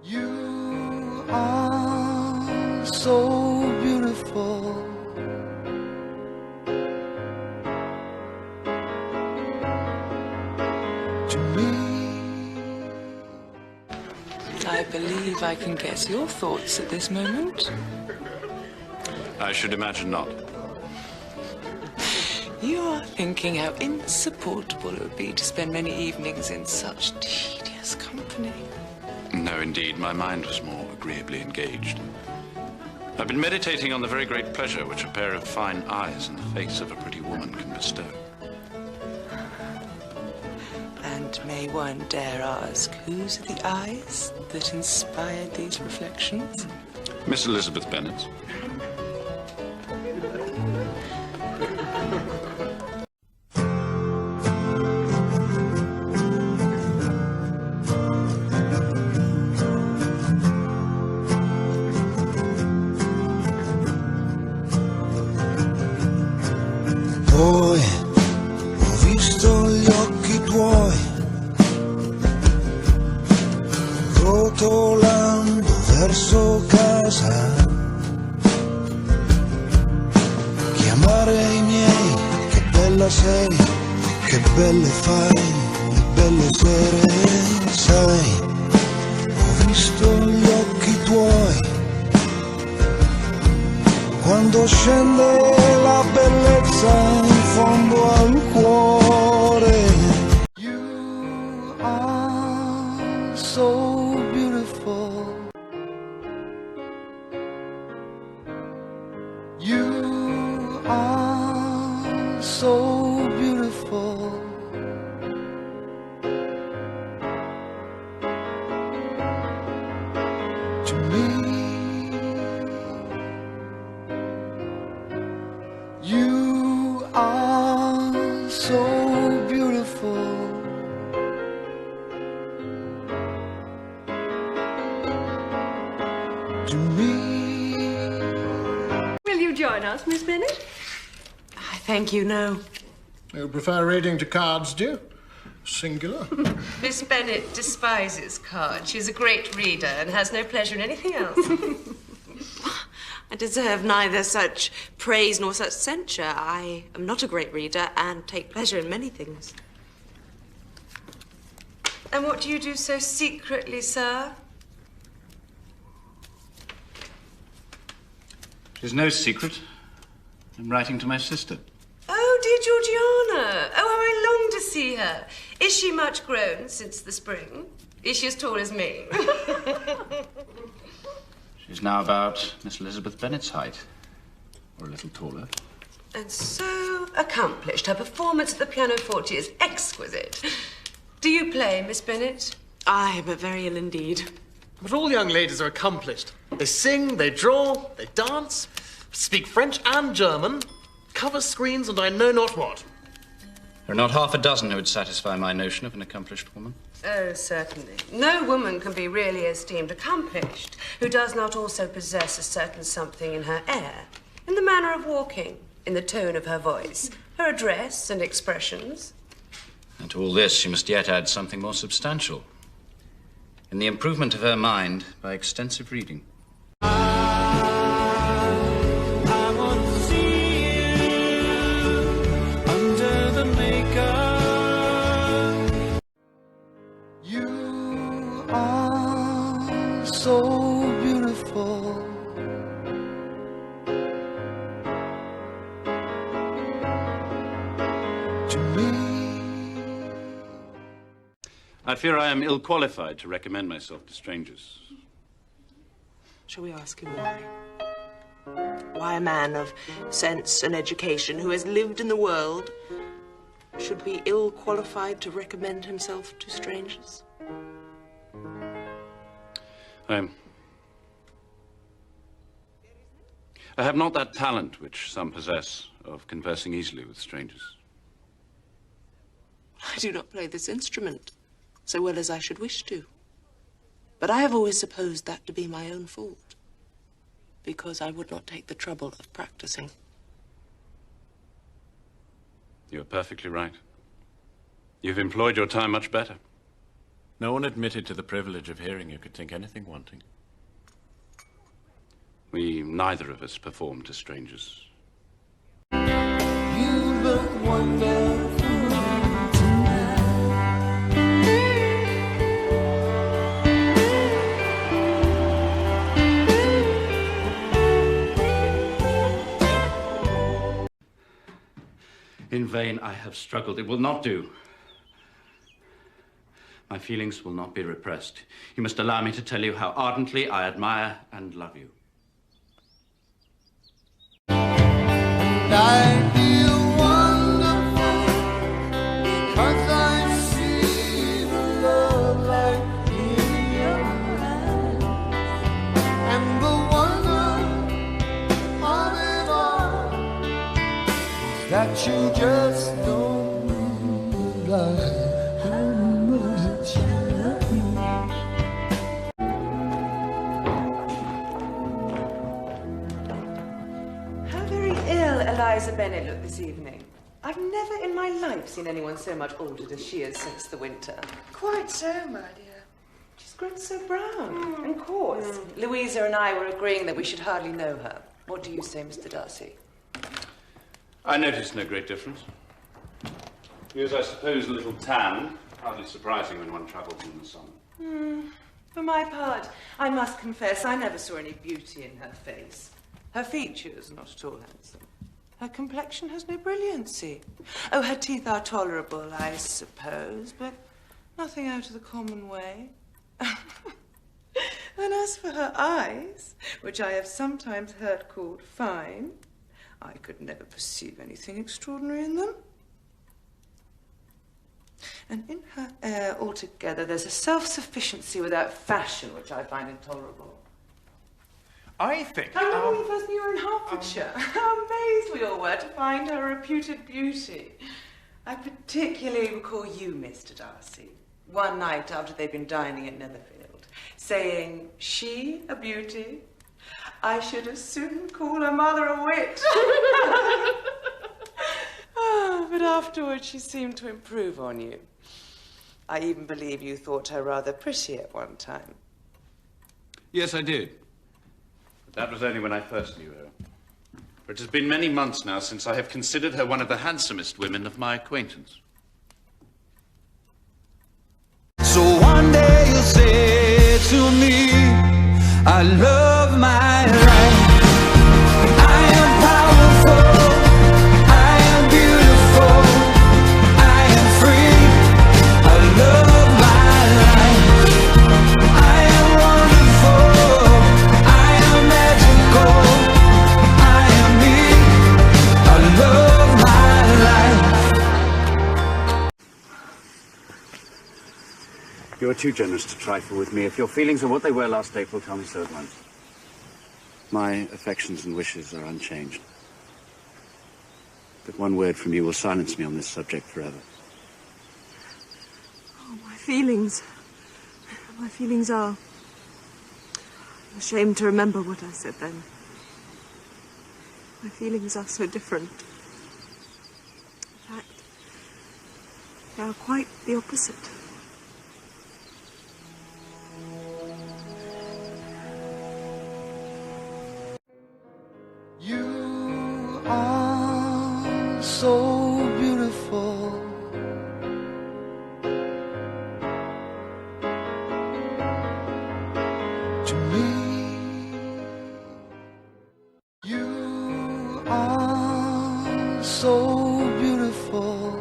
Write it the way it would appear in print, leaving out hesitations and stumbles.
You are so beautiful. To me. I believe I can guess your thoughts at this moment. I should imagine not. You are thinking how insupportable it would be to spend many evenings in such tedious company. No, indeed. My mind was more agreeably engaged. I've been meditating on the very great pleasure which a pair of fine eyes in the face of a pretty woman can bestow. And may one dare ask, whose are the eyes that inspired these reflections? Miss Elizabeth Bennet's. Poi ho visto gli occhi tuoi rotolando verso casa, chiamare i miei, che bella sei, che belle fai, le belle sere, sai, ho visto gli occhi tuoi quando scende la bellezza in fondo al cuore. You are so beautiful. You are so beautiful. To me. You are so beautiful. To me. Will you join us, Miss Bennet? I thank you, no. You prefer reading to cards, do you? Singular. Miss Bennet despises cards. She's a great reader and has no pleasure in anything else. I deserve neither such praise nor such censure. I am not a great reader and take pleasure in many things. And what do you do so secretly, sir? There's no secret. I'm writing to my sister. Oh, dear Georgiana. Oh, how I long to see her. Is she much grown since the spring? Is she as tall as me? She's now about Miss Elizabeth Bennet's height, or a little taller. And so accomplished. Her performance at the pianoforte is exquisite. Do you play, Miss Bennet? Aye, but very ill indeed. But all young ladies are accomplished. They sing, they draw, they dance, speak French and German, cover screens and I know not what. There are not half a dozen who would satisfy my notion of an accomplished woman. Oh, certainly. No woman can be really esteemed accomplished who does not also possess a certain something in her air, in the manner of walking, in the tone of her voice, her address and expressions. And to all this, she must yet add something more substantial. In the improvement of her mind by extensive reading. I want to see you under the makeup. You are so beautiful. To me. I fear I am ill-qualified to recommend myself to strangers. Shall we ask him why? Why a man of sense and education who has lived in the world should be ill-qualified to recommend himself to strangers? I have not that talent which some possess of conversing easily with strangers. I do not play this instrument so well as I should wish to. But I have always supposed that to be my own fault, because I would not take the trouble of practicing. You're perfectly right. You've employed your time much better. No one admitted to the privilege of hearing you could think anything wanting. We neither of us perform to strangers. You look wonderful tonight. In vain I have struggled. It will not do. My feelings will not be repressed. You must allow me to tell you how ardently I admire and love you. And I feel wonderful because I see the love light in your eyes. And the wonder of it all is that you just don't realize how much I love you. How very ill Eliza Bennet looked this evening. I've never in my life seen anyone so much altered as she is since the winter. Quite so, my dear. She's grown so brown and coarse. Louisa and I were agreeing that we should hardly know her. What do you say, Mr. Darcy? I noticed no great difference. He was, I suppose, a little tan. Hardly surprising when one travels in the sun. For my part, I must confess I never saw any beauty in her face. Her features, not at all handsome. Her complexion has no brilliancy. Oh, her teeth are tolerable, I suppose, but nothing out of the common way. And as for her eyes, which I have sometimes heard called fine, I could never perceive anything extraordinary in them. And in her air altogether, there's a self-sufficiency without fashion which I find intolerable. I think... I remember when we first knew her in Hertfordshire. How amazed we all were to find her reputed beauty. I particularly recall you, Mr. Darcy, one night after they'd been dining at Netherfield, saying, "She a beauty? I should as soon call her mother a wit." But afterwards she seemed to improve on you. I even believe you thought her rather pretty at one time. Yes, I did. But that was only when I first knew her. For it has been many months now since I have considered her one of the handsomest women of my acquaintance. So one day you'll say to me, I love my life. I am powerful, I am beautiful, I am free. I love my life. I am wonderful, I am magical, I am me. I love my life. You are too generous to trifle with me. If your feelings are what they were last April, tell me so at once. My affections and wishes are unchanged. But one word from you will silence me on this subject forever. Oh, my feelings are... I'm ashamed to remember what I said then. My feelings are so different. In fact, they are quite the opposite. You are so beautiful. To me, you are so beautiful.